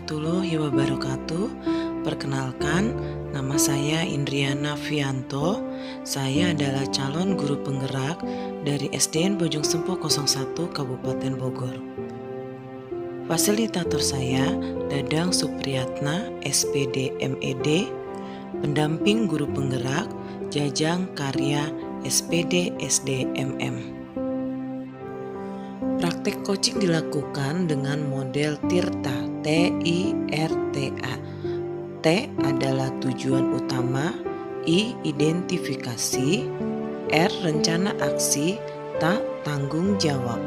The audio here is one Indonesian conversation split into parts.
warahmatullahi wabarakatuh. Perkenalkan, nama saya Indriana Fianto. Saya adalah calon guru penggerak dari SDN Bojong Sempuh 01 Kabupaten Bogor. Fasilitator saya Dadang Supriyatna, SPD MED, pendamping guru penggerak Jajang Karya, SPD SDMM. Praktek coaching dilakukan dengan model TIRTA, T-I-R-T-A. T adalah tujuan utama, I identifikasi, R rencana aksi, T tanggung jawab.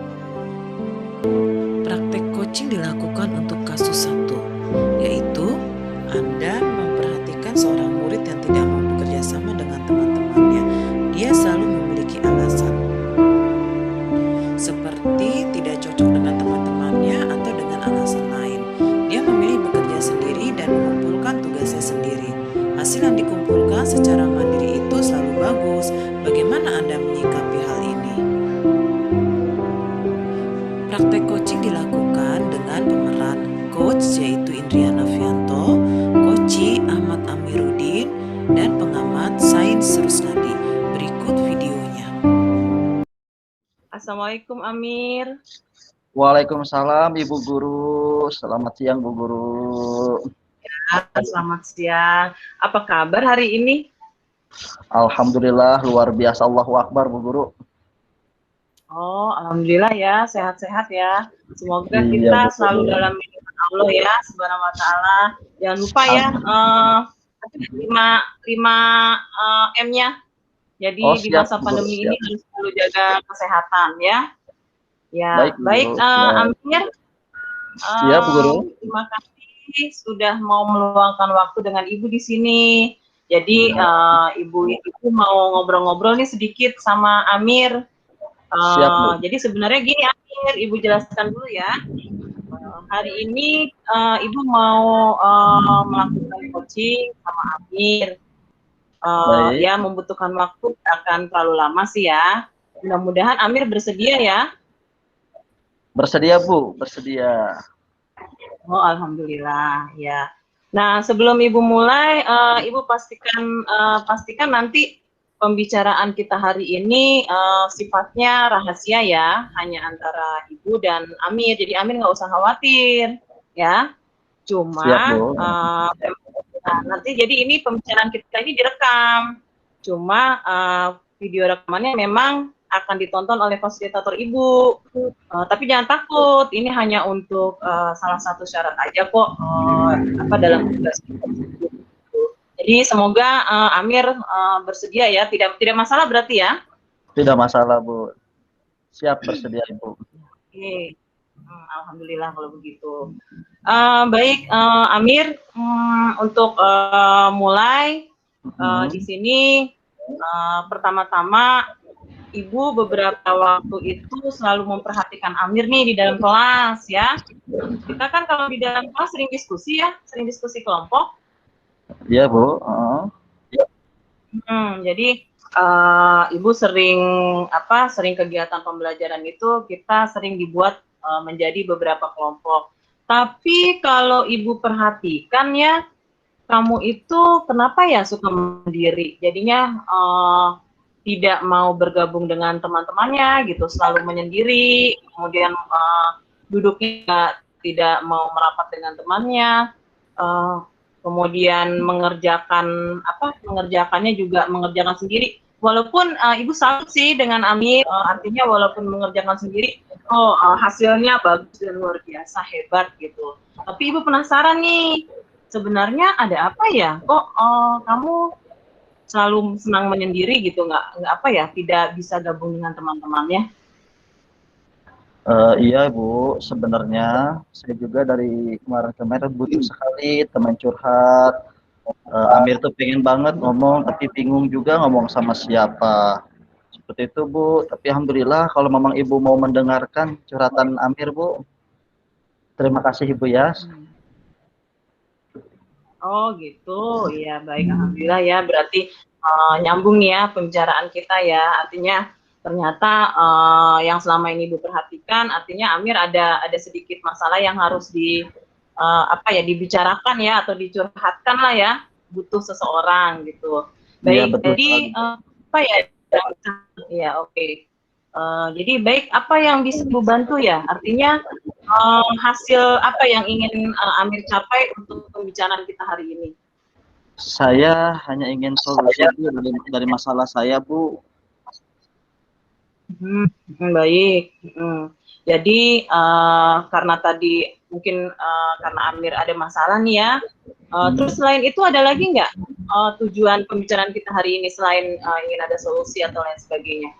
Praktek coaching dilakukan untuk kasus 1, yaitu Anda memperhatikan seorang murid yang tidak mau bekerja sama dengan teman-temannya. Dia selalu memiliki alasan, seperti tidak cocok dengan teman-temannya atau dengan alasan lain. Dia memilih bekerja sendiri dan mengumpulkan tugasnya sendiri. Hasil yang dikumpulkan secara mandiri itu selalu bagus. Bagaimana Anda menyikapi hal ini? Praktek coaching dilakukan dengan pemeran coach yaitu Indriana Fianto, coachi Ahmad Amiruddin, dan pengamat sains Rusnadi. Berikut videonya. Assalamualaikum Amir. Waalaikumsalam Ibu Guru. Selamat siang Bu Guru. Ya, selamat siang. Apa kabar hari ini? Alhamdulillah luar biasa, Allahu Akbar Bu Guru. Oh, alhamdulillah ya, sehat-sehat ya. Semoga Iya, kita betul. selalu dalam lindungan Allah ya, Subhanahu wa taala. Jangan lupa ya, 5 M-nya. Jadi Oh, di siap, masa Bu Guru, pandemi siap. ini harus selalu jaga kesehatan ya. Ya, Baik, Bu baik Guru, siap. Amir. Siap, Bu Guru. Terima kasih sudah mau meluangkan waktu dengan Ibu di sini. Jadi Ibu mau ngobrol-ngobrol nih sedikit sama Amir. Siap, Bu. Jadi sebenarnya gini Amir, Ibu jelaskan dulu ya. Hari ini Ibu mau melakukan coaching sama Amir. Baik. Ya membutuhkan waktu, akan terlalu lama sih ya. Mudah-mudahan Amir bersedia ya. Bersedia Bu, bersedia. Oh, alhamdulillah ya. Nah, sebelum Ibu mulai, Ibu pastikan nanti pembicaraan kita hari ini sifatnya rahasia ya, hanya antara Ibu dan Amir. Jadi Amir nggak usah khawatir ya. Cuma Siap, Bu. nah, nanti jadi ini pembicaraan kita ini direkam. Cuma video rekamannya memang akan ditonton oleh fasilitator Ibu. Tapi jangan takut, ini hanya untuk salah satu syarat aja kok dalam tugas. Jadi semoga Amir bersedia ya, tidak masalah berarti ya? Tidak masalah Bu. Siap, bersedia Ibu. Oke. Alhamdulillah kalau begitu. Baik Amir, untuk mulai di sini pertama-tama Ibu beberapa waktu itu selalu memperhatikan Amir nih di dalam kelas ya. Kita kan kalau di dalam kelas sering diskusi ya, sering diskusi kelompok. Iya Bu. Jadi Ibu sering kegiatan pembelajaran itu kita sering dibuat menjadi beberapa kelompok. Tapi kalau Ibu perhatikan ya, kamu itu kenapa ya suka sendiri? Jadinya tidak mau bergabung dengan teman-temannya gitu, selalu menyendiri, kemudian duduknya tidak mau merapat dengan temannya, kemudian mengerjakannya juga mengerjakan sendiri. Walaupun Ibu salut sih dengan Amir, artinya walaupun mengerjakan sendiri, hasilnya bagus dan luar biasa hebat gitu. Tapi Ibu penasaran nih, sebenarnya ada apa ya? Kok kamu selalu senang menyendiri gitu, tidak bisa gabung dengan teman-temannya? Iya Bu, sebenarnya saya juga dari kemarin-kemarin butuh sekali teman curhat. Amir tuh pengen banget ngomong, tapi bingung juga ngomong sama siapa. Seperti itu Bu, tapi alhamdulillah kalau memang Ibu mau mendengarkan curhatan Amir Bu. Terima kasih Ibu ya. Oh gitu, ya baik, alhamdulillah ya, berarti nyambung ya pembicaraan kita ya, artinya ternyata yang selama ini Ibu perhatikan, artinya Amir ada sedikit masalah yang harus apa ya, dibicarakan ya atau dicurhatkan lah ya, butuh seseorang gitu. Iya, Baik, betul jadi sekali. apa ya? Ya, oke. Jadi baik, apa yang bisa Ibu bantu ya? Artinya hasil apa yang ingin Amir capai untuk pembicaraan kita hari ini? Saya hanya ingin solusi Bu dari masalah saya Bu. Baik. Jadi karena tadi mungkin karena Amir ada masalah nih ya. Terus selain itu ada lagi nggak tujuan pembicaraan kita hari ini selain ingin ada solusi atau lain sebagainya?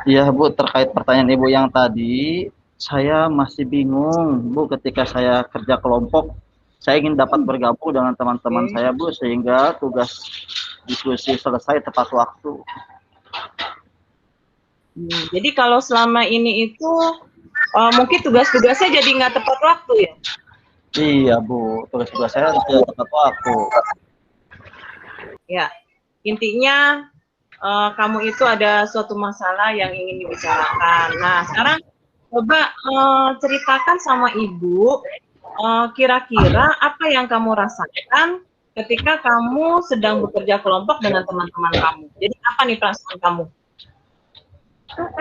Iya Bu, terkait pertanyaan Ibu yang tadi, saya masih bingung Bu ketika saya kerja kelompok. Saya ingin dapat bergabung dengan teman-teman Oke. saya Bu, sehingga tugas diskusi selesai tepat waktu. Jadi kalau selama ini itu mungkin tugas-tugasnya jadi nggak tepat waktu ya? Iya Bu, tugas-tugas saya tidak tepat waktu. Ya, intinya kamu itu ada suatu masalah yang ingin dibicarakan. Nah, sekarang coba ceritakan sama ibu, kira-kira apa yang kamu rasakan ketika kamu sedang bekerja kelompok dengan teman-teman kamu. Jadi apa nih perasaan kamu?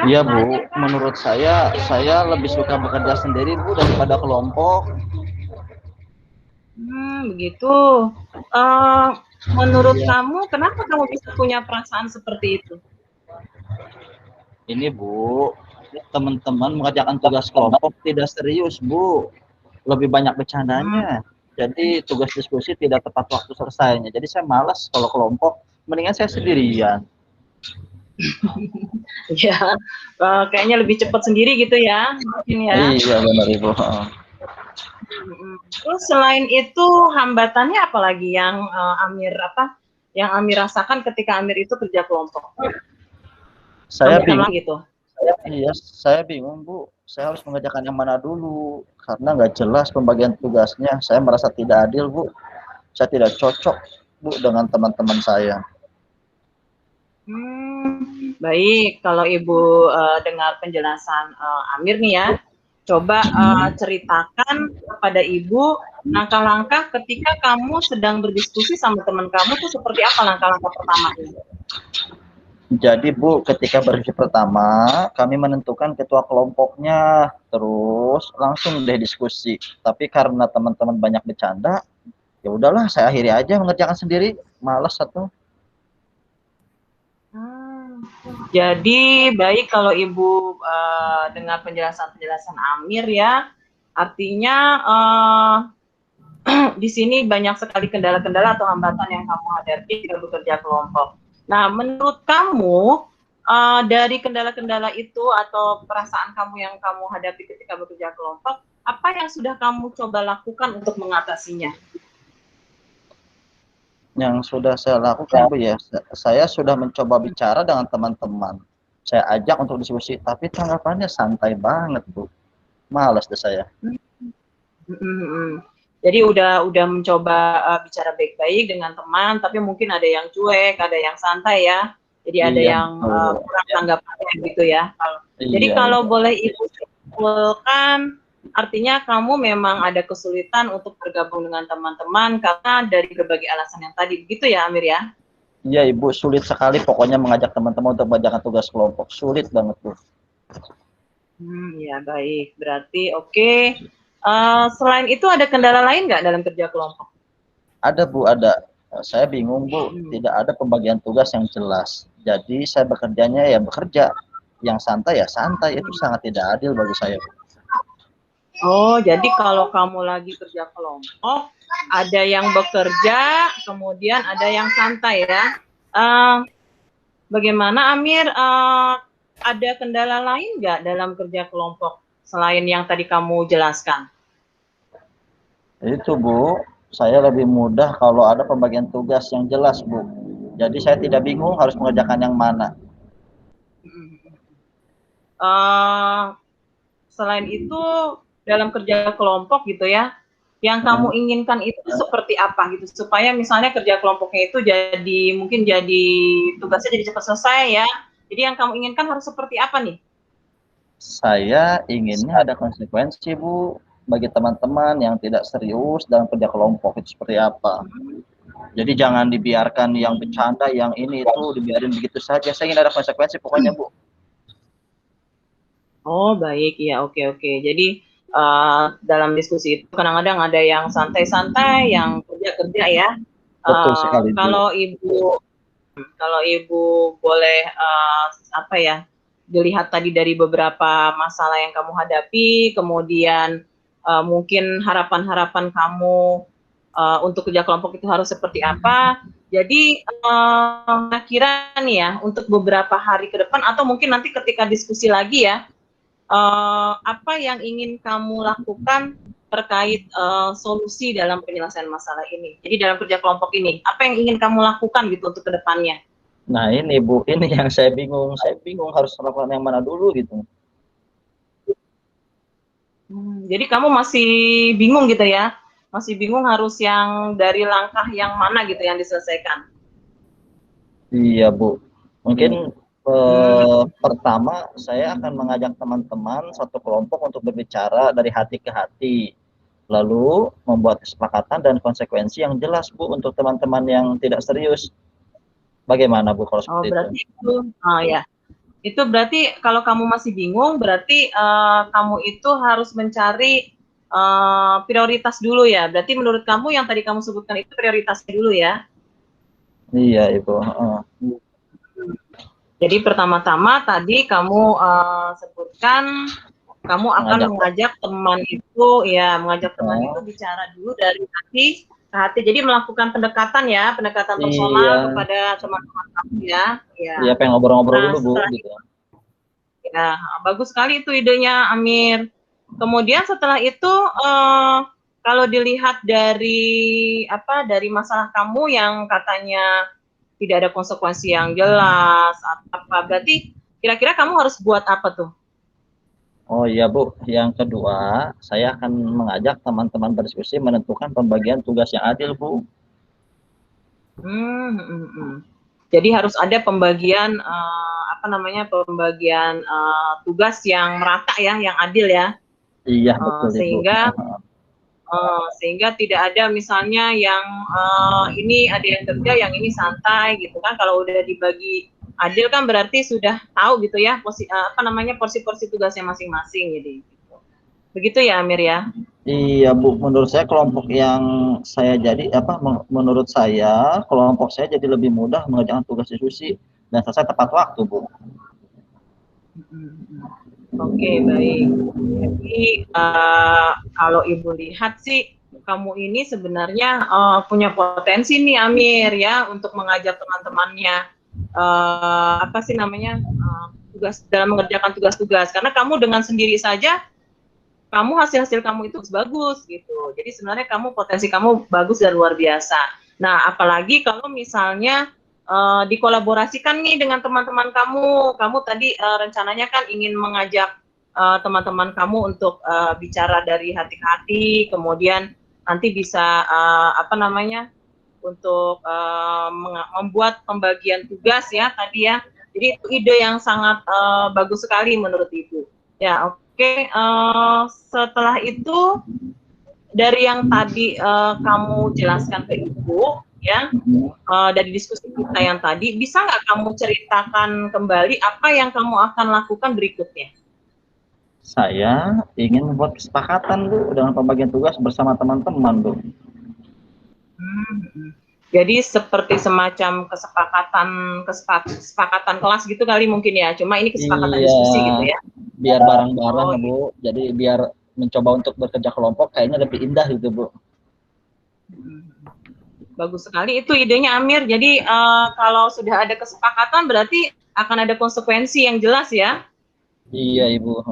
Iya Bu, menurut saya lebih suka bekerja sendiri Bu daripada kelompok. Begitu. Menurut Iya. kamu, kenapa kamu bisa punya perasaan seperti itu? Ini Bu, teman-teman mengerjakan tugas kelompok tidak serius Bu, lebih banyak bercandanya. Jadi tugas diskusi tidak tepat waktu selesainya. Jadi saya malas kalau kelompok, mendingan saya sendirian. Ya, kayaknya lebih cepat sendiri gitu ya, mungkin ya. Iya benar Ibu. Terus selain itu hambatannya apalagi yang yang Amir rasakan ketika Amir itu kerja kelompok? Saya Hambatan bingung. lah gitu. Iya, saya bingung Bu. Saya harus mengerjakan yang mana dulu karena nggak jelas pembagian tugasnya. Saya merasa tidak adil Bu. Saya tidak cocok Bu dengan teman-teman saya. Baik, kalau Ibu dengar penjelasan Amir nih ya, coba ceritakan kepada Ibu langkah-langkah ketika kamu sedang berdiskusi sama teman kamu tuh seperti apa langkah-langkah pertamanya? Jadi Bu, ketika berdiskusi pertama, kami menentukan ketua kelompoknya, terus langsung deh diskusi. Tapi karena teman-teman banyak bercanda, ya udahlah saya akhiri aja mengerjakan sendiri, malas satu. Jadi baik kalau Ibu dengar penjelasan-penjelasan Amir ya, artinya di sini banyak sekali kendala-kendala atau hambatan yang kamu hadapi ketika bekerja kelompok. Nah, menurut kamu dari kendala-kendala itu atau perasaan kamu yang kamu hadapi ketika bekerja kelompok, apa yang sudah kamu coba lakukan untuk mengatasinya? Yang sudah saya lakukan Bu ya, saya sudah mencoba bicara dengan teman-teman. Saya ajak untuk diskusi, tapi tanggapannya santai banget Bu. Malas deh saya. Jadi udah mencoba bicara baik-baik dengan teman, tapi mungkin ada yang cuek, ada yang santai ya. Jadi ada Iya, yang kurang tanggapannya gitu ya. Jadi iya, kalau iya. boleh Ibu simpulkan, artinya kamu memang ada kesulitan untuk bergabung dengan teman-teman karena dari berbagai alasan yang tadi, begitu ya Amir ya? Iya Ibu, sulit sekali pokoknya mengajak teman-teman untuk mengerjakan tugas kelompok. Sulit banget Bu. Ya baik, berarti oke. Selain itu ada kendala lain nggak dalam kerja kelompok? Ada Bu, ada. Saya bingung Bu, tidak ada pembagian tugas yang jelas. Jadi saya bekerjanya ya bekerja, yang santai ya santai, itu sangat tidak adil bagi saya. Oh, jadi kalau kamu lagi kerja kelompok, ada yang bekerja, kemudian ada yang santai ya. Bagaimana Amir, ada kendala lain nggak dalam kerja kelompok selain yang tadi kamu jelaskan? Itu Bu, saya lebih mudah kalau ada pembagian tugas yang jelas Bu. Jadi saya tidak bingung harus mengerjakan yang mana. Selain itu dalam kerja kelompok gitu ya, yang kamu inginkan itu seperti apa gitu supaya misalnya kerja kelompoknya itu mungkin jadi tugasnya jadi cepat selesai ya. Jadi yang kamu inginkan harus seperti apa nih? Saya inginnya ada konsekuensi Bu. bagi teman-teman yang tidak serius dalam kerja kelompok itu seperti apa. Jadi jangan dibiarkan yang bercanda, yang ini itu dibiarin begitu saja. Saya ingin ada konsekuensi pokoknya, Bu. Oh, baik, ya, oke, oke. Jadi dalam diskusi itu kadang-kadang ada yang santai-santai, yang kerja-kerja ya. Betul sekali, Bu. Kalau ibu boleh apa ya, dilihat tadi dari beberapa masalah yang kamu hadapi, kemudian mungkin harapan-harapan kamu untuk kerja kelompok itu harus seperti apa. Jadi kira nih ya, untuk beberapa hari ke depan atau mungkin nanti ketika diskusi lagi ya, apa yang ingin kamu lakukan terkait solusi dalam penyelesaian masalah ini. Jadi dalam kerja kelompok ini, apa yang ingin kamu lakukan gitu untuk kedepannya? Nah ini Bu, ini yang saya bingung harus melakukan yang mana dulu gitu. Jadi kamu masih bingung gitu ya? Masih bingung harus yang dari langkah yang mana gitu yang diselesaikan? Iya Bu, mungkin pertama saya akan mengajak teman-teman satu kelompok untuk berbicara dari hati ke hati, lalu membuat kesepakatan dan konsekuensi yang jelas Bu untuk teman-teman yang tidak serius. Bagaimana Bu kalau Oh, seperti itu? berarti itu, ya. Itu berarti kalau kamu masih bingung, berarti kamu itu harus mencari prioritas dulu ya. Berarti menurut kamu yang tadi kamu sebutkan itu prioritasnya dulu ya. Iya Ibu. Jadi pertama-tama tadi kamu sebutkan kamu akan mengajak teman itu, ya, mengajak teman itu bicara dulu dari hati ke hati. Jadi melakukan pendekatan ya, pendekatan personal kepada teman-teman kamu ya. Iya, pengen ngobrol-ngobrol dulu Bu. Gitu. Ya, bagus sekali itu idenya, Amir. Kemudian setelah itu, kalau dilihat dari dari masalah kamu yang katanya tidak ada konsekuensi yang jelas, berarti kira-kira kamu harus buat apa tuh? Oh iya Bu, yang kedua saya akan mengajak teman-teman berdiskusi menentukan pembagian tugas yang adil Bu. Jadi harus ada pembagian pembagian tugas yang merata ya, yang adil ya. Iya betul sehingga tidak ada misalnya yang ini ada yang kerja, yang ini santai gitu kan. Kalau udah dibagi adil kan berarti sudah tahu gitu ya porsi-porsi tugasnya masing-masing jadi gitu. Begitu ya Amir ya? Iya Bu, menurut saya kelompok yang saya jadi menurut saya kelompok saya jadi lebih mudah mengerjakan tugas diskusi dan selesai tepat waktu Bu. Oke, baik. Jadi kalau Ibu lihat sih kamu ini sebenarnya punya potensi nih Amir ya untuk mengajak teman-temannya tugas dalam mengerjakan tugas-tugas, karena kamu dengan sendiri saja hasil kamu itu bagus gitu. Jadi sebenarnya potensi kamu bagus dan luar biasa. Nah, apalagi kalau misalnya dikolaborasikan nih dengan teman-teman kamu tadi rencananya kan ingin mengajak teman-teman kamu untuk bicara dari hati ke hati, kemudian nanti bisa untuk membuat pembagian tugas ya tadi ya. Jadi itu ide yang sangat bagus sekali menurut Ibu. Ya, oke. Setelah itu dari yang tadi kamu jelaskan ke Ibu ya, dari diskusi kita yang tadi, bisa nggak kamu ceritakan kembali apa yang kamu akan lakukan berikutnya? Saya ingin membuat kesepakatan Bu dengan pembagian tugas bersama teman-teman Bu. Jadi seperti semacam kesepakatan kelas gitu kali mungkin ya, cuma ini kesepakatan diskusi gitu ya. Biar bareng-bareng Bu, jadi biar mencoba untuk bekerja kelompok kayaknya lebih indah gitu Bu. Bagus sekali itu idenya Amir. Jadi kalau sudah ada kesepakatan berarti akan ada konsekuensi yang jelas ya. Iya Ibu.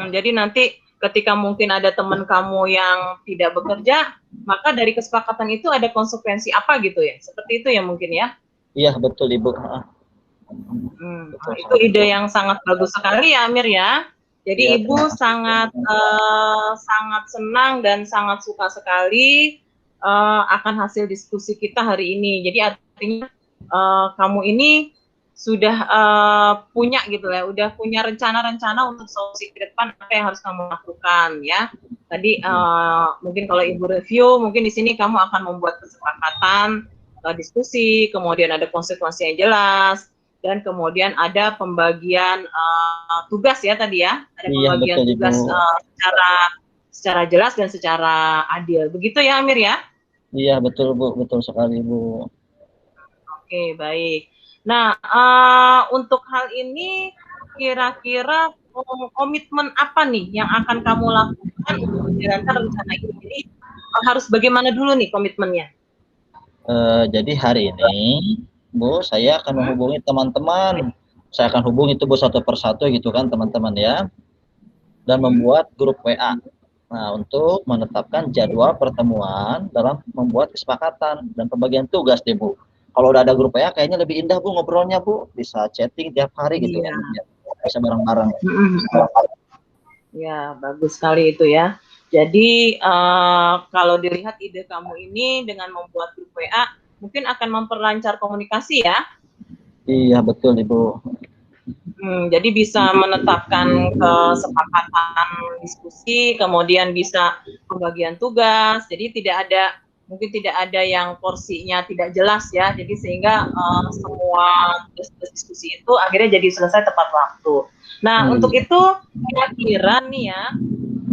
Jadi nanti ketika mungkin ada teman kamu yang tidak bekerja, maka dari kesepakatan itu ada konsekuensi apa gitu ya? Seperti itu ya mungkin ya? Iya betul Ibu. Itu ide yang sangat bagus sekali ya Amir ya. Jadi ya, Ibu sangat senang dan sangat suka sekali akan hasil diskusi kita hari ini. Jadi artinya kamu ini sudah punya gitu ya, udah punya rencana-rencana untuk solusi ke depan apa yang harus kamu lakukan ya. Tadi mungkin kalau Ibu review, mungkin di sini kamu akan membuat kesepakatan, diskusi, kemudian ada konsekuensi yang jelas, dan kemudian ada pembagian tugas ya tadi ya, ada Iya, pembagian betul, tugas Ibu. secara jelas dan secara adil. Begitu ya Amir ya? Iya, betul, Bu. Betul sekali, Bu. Oke, baik. Nah, untuk hal ini kira-kira komitmen apa nih yang akan kamu lakukan untuk menjalankan rencana ini? Jadi harus bagaimana dulu nih komitmennya? Jadi hari ini, Bu, saya akan menghubungi teman-teman. Saya akan hubungi itu Bu satu persatu gitu kan teman-teman ya, dan membuat grup WA. Nah, untuk menetapkan jadwal pertemuan dalam membuat kesepakatan dan pembagian tugas deh Bu. Kalau udah ada grup WA kayaknya lebih indah Bu ngobrolnya Bu, bisa chatting tiap hari gitu Iya. kan, bisa bareng-bareng. Ya, bagus sekali itu ya. Jadi kalau dilihat ide kamu ini dengan membuat grup WA, mungkin akan memperlancar komunikasi ya. Iya betul Ibu. Jadi bisa menetapkan kesepakatan diskusi, kemudian bisa pembagian tugas. Jadi mungkin tidak ada yang porsinya tidak jelas ya. Jadi sehingga semua tugas diskusi itu akhirnya jadi selesai tepat waktu. Nah, untuk itu kira-kira nih ya,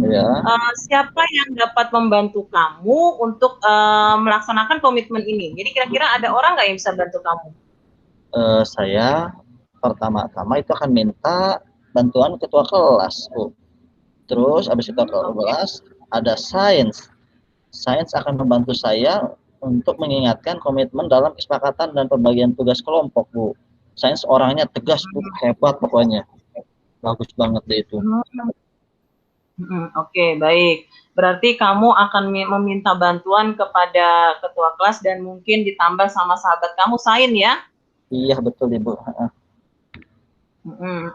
Ya. Siapa yang dapat membantu kamu untuk melaksanakan komitmen ini? Jadi kira-kira ada orang nggak yang bisa bantu kamu? Saya pertama-tama itu akan minta bantuan ketua kelas, Bu. Terus habis itu kelas ada sains. Sains akan membantu saya untuk mengingatkan komitmen dalam kesepakatan dan pembagian tugas kelompok, Bu. Sains orangnya tegas, Bu, hebat pokoknya. Bagus banget deh itu. Oke, baik. Berarti kamu akan meminta bantuan kepada ketua kelas dan mungkin ditambah sama sahabat kamu, Sain ya? Iya, betul Ibu.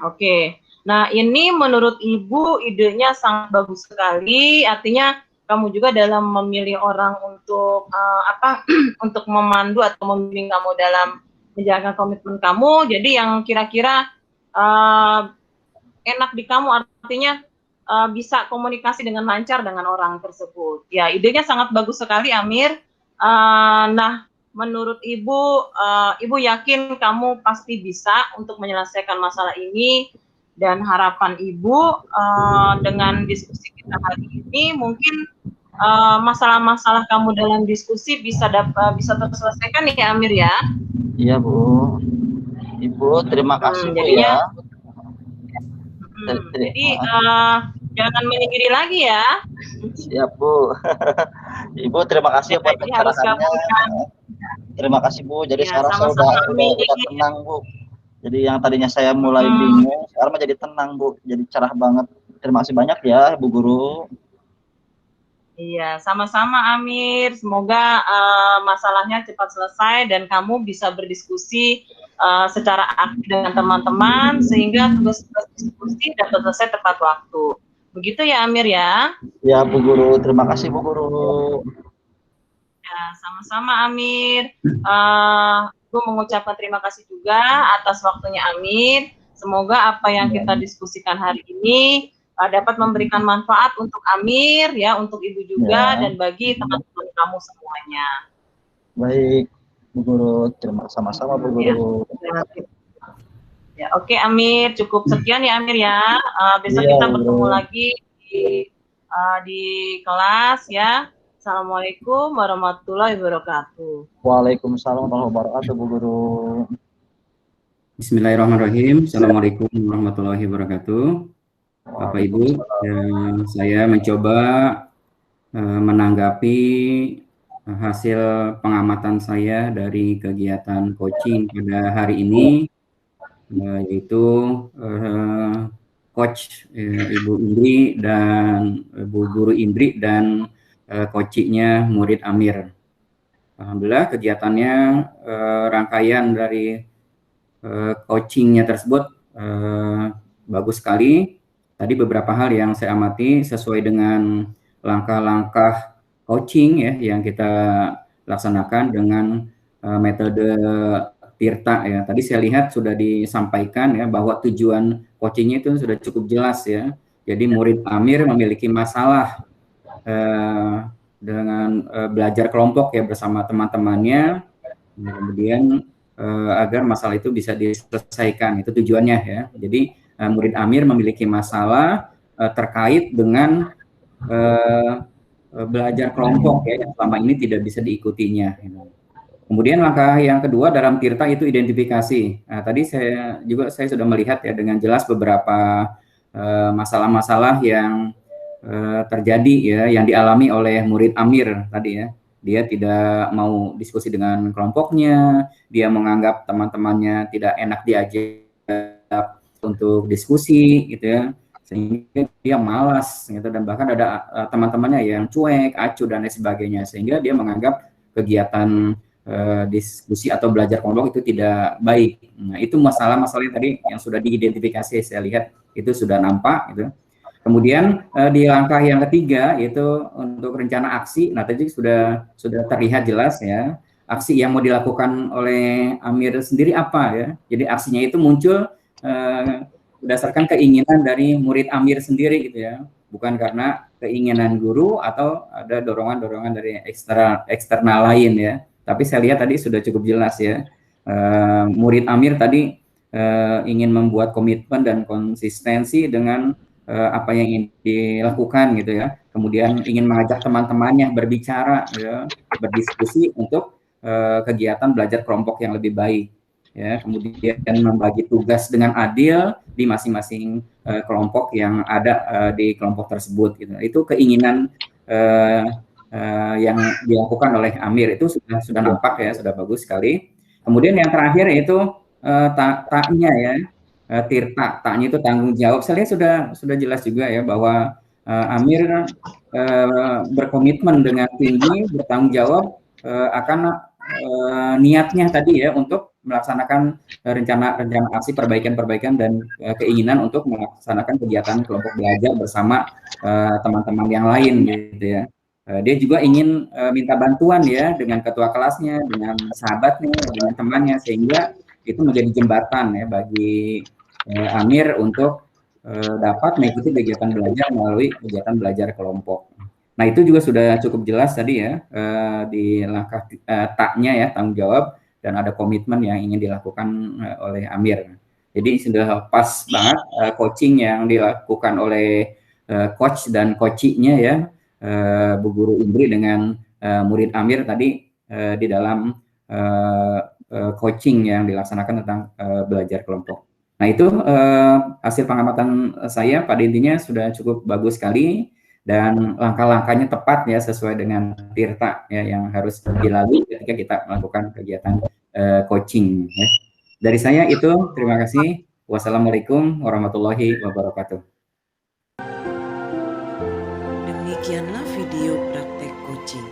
Oke. Nah, ini menurut Ibu idenya sangat bagus sekali. Artinya kamu juga dalam memilih orang untuk untuk memandu atau membimbing kamu dalam menjalankan komitmen kamu. Jadi yang kira-kira enak di kamu, artinya bisa komunikasi dengan lancar dengan orang tersebut. Ya, idenya sangat bagus sekali, Amir. Nah, menurut Ibu, Ibu yakin kamu pasti bisa untuk menyelesaikan masalah ini, dan harapan Ibu dengan diskusi kita hari ini mungkin masalah-masalah kamu dalam diskusi bisa terselesaikan ya Amir ya. Iya Bu. Ibu terima kasih Bu ya. Jadi jangan menyendiri lagi ya. Siap Bu. Ibu terima kasih buat pencerahannya. Terima kasih Bu. Jadi sekarang saya udah tenang Bu. Jadi yang tadinya saya mulai bingung, sekarang jadi tenang Bu. Jadi cerah banget. Terima kasih banyak ya Bu Guru. Iya, sama-sama Amir. Semoga masalahnya cepat selesai dan kamu bisa berdiskusi secara aktif dengan teman-teman sehingga tugas-tugas diskusi dapat selesai tepat waktu. Begitu ya Amir ya? Ya Bu Guru, terima kasih Bu Guru. Ya, sama-sama Amir. Gue mengucapkan terima kasih juga atas waktunya Amir. Semoga apa yang kita diskusikan hari ini dapat memberikan manfaat untuk Amir, ya, untuk Ibu juga, dan bagi teman-teman kamu semuanya. Baik, Bu Guru. Terima kasih sama-sama Bu Guru. Ya, oke Amir, cukup sekian ya Amir ya. Besok kita bertemu lagi di kelas ya. Assalamualaikum warahmatullahi wabarakatuh. Waalaikumsalam warahmatullahi wabarakatuh, Bu Guru. Bismillahirrahmanirrahim. Assalamualaikum warahmatullahi wabarakatuh. Bapak Ibu, saya mencoba menanggapi hasil pengamatan saya dari kegiatan coaching pada hari ini, yaitu Coach Ibu Indri dan Bu Guru Indri dan coachingnya murid Amir. Alhamdulillah kegiatannya rangkaian dari coachingnya tersebut bagus sekali. Tadi beberapa hal yang saya amati sesuai dengan langkah-langkah coaching ya yang kita laksanakan dengan metode Tirta ya. Tadi saya lihat sudah disampaikan ya bahwa tujuan coachingnya itu sudah cukup jelas ya. Jadi murid Amir memiliki masalah dengan belajar kelompok ya bersama teman-temannya, kemudian agar masalah itu bisa diselesaikan, itu tujuannya ya. Jadi murid Amir memiliki masalah terkait dengan belajar kelompok ya yang selama ini tidak bisa diikutinya. Kemudian langkah yang kedua dalam Tirta itu identifikasi. Nah, tadi saya sudah melihat ya dengan jelas beberapa masalah-masalah yang terjadi ya yang dialami oleh murid Amir tadi ya. Dia tidak mau diskusi dengan kelompoknya, dia menganggap teman-temannya tidak enak diajak untuk diskusi gitu ya. Sehingga dia malas gitu, dan bahkan ada teman-temannya yang cuek, acuh dan lain sebagainya, sehingga dia menganggap kegiatan diskusi atau belajar kelompok itu tidak baik. Nah, itu masalah-masalah tadi yang sudah diidentifikasi, saya lihat itu sudah nampak gitu. Kemudian di langkah yang ketiga yaitu untuk rencana aksi. Nah, tadi sudah terlihat jelas ya aksi yang mau dilakukan oleh Amir sendiri apa ya. Jadi aksinya itu muncul berdasarkan keinginan dari murid Amir sendiri gitu ya, bukan karena keinginan guru atau ada dorongan-dorongan dari eksternal lain ya. Tapi saya lihat tadi sudah cukup jelas ya, murid Amir tadi ingin membuat komitmen dan konsistensi dengan apa yang ingin dilakukan gitu ya. Kemudian ingin mengajak teman-temannya berbicara ya, berdiskusi untuk kegiatan belajar kelompok yang lebih baik. Ya, kemudian membagi tugas dengan adil di masing-masing kelompok yang ada di kelompok tersebut. Gitu. Itu keinginan yang dilakukan oleh Amir itu sudah nampak ya, sudah bagus sekali. Kemudian yang terakhir yaitu taknya ya, Tirta, taknya itu tanggung jawab. Saya lihat sudah jelas juga ya bahwa Amir berkomitmen dengan tinggi, bertanggung jawab akan niatnya tadi ya untuk melaksanakan rencana aksi perbaikan dan keinginan untuk melaksanakan kegiatan kelompok belajar bersama teman-teman yang lain gitu ya. Dia juga ingin minta bantuan ya dengan ketua kelasnya, dengan sahabatnya, dengan temannya, sehingga itu menjadi jembatan ya bagi Amir untuk dapat mengikuti kegiatan belajar melalui kegiatan belajar kelompok. Nah, itu juga sudah cukup jelas tadi ya di langkah taknya ya, tanggung jawab, dan ada komitmen yang ingin dilakukan oleh Amir. Jadi sudah pas banget coaching yang dilakukan oleh coach dan coachingnya ya, Bu Guru Indri dengan murid Amir tadi di dalam coaching yang dilaksanakan tentang belajar kelompok. Nah, itu hasil pengamatan saya pada intinya sudah cukup bagus sekali, dan langkah-langkahnya tepat ya sesuai dengan Tirta ya yang harus dilalui ketika kita melakukan kegiatan coaching ya. Dari saya itu, terima kasih. Wassalamualaikum warahmatullahi wabarakatuh. Demikianlah video praktek coaching.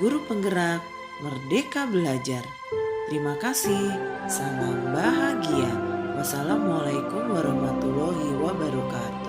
Guru penggerak Merdeka Belajar. Terima kasih. Salam bahagia. Wassalamualaikum warahmatullahi wabarakatuh.